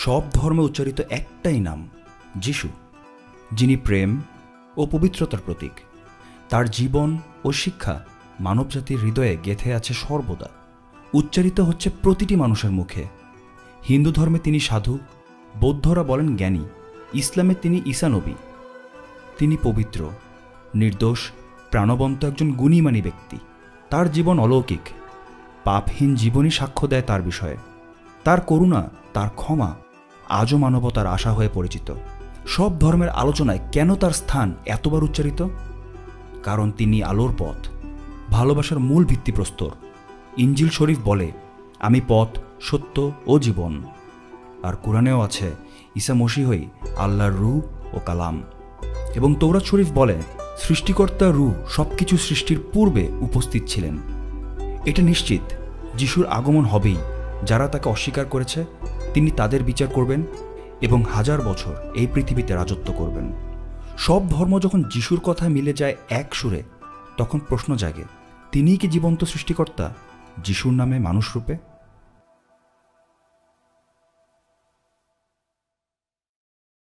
সব ধর্মে উচ্চারিত একটাই নাম, যিশু, যিনি প্রেম ও পবিত্রতার প্রতীক। তার জীবন ও শিক্ষা মানবজাতির হৃদয়ে গেঁথে আছে সর্বদা, উচ্চারিত হচ্ছে প্রতিটি মানুষের মুখে। হিন্দু ধর্মে তিনি সাধু, বৌদ্ধরা বলেন জ্ঞানী, ইসলামে তিনি ঈসা নবী। তিনি পবিত্র, নির্দোষ, প্রাণবন্ত একজন গুণীমানী ব্যক্তি। তার জীবন অলৌকিক, পাপহীন জীবনই সাক্ষ্য দেয় তার বিষয়ে। তার করুণা, তার ক্ষমা আজও মানবতার আশা হয়ে পরিচিত। সব ধর্মের আলোচনায় কেন তার স্থান এতবার উচ্চারিত? কারণ তিনি আলোর পথ, ভালোবাসার মূল ভিত্তিপ্রস্তর। ইনজিল শরীফ বলে, আমি পথ, সত্য ও জীবন। আর কুরআনেও আছে, ঈসা মসীহই আল্লাহর রূহ ও কালাম। এবং তৌরাত শরীফ বলে, সৃষ্টিকর্তা রূহ সবকিছু সৃষ্টির পূর্বে উপস্থিত ছিলেন। এটা নিশ্চিত, যিশুর আগমন হবেই। যারা তাকে অস্বীকার করেছে, তিনি তাদের বিচার করবেন এবং 1000 বছর এই পৃথিবীতে রাজত্ব করবেন। সব ধর্ম যখন যিশুর কথা মিলে যায় এক সুরে, তখন প্রশ্ন জাগে, তিনিই কি জীবন্ত সৃষ্টিকর্তা, যিশুর নামে মানুষ রূপে?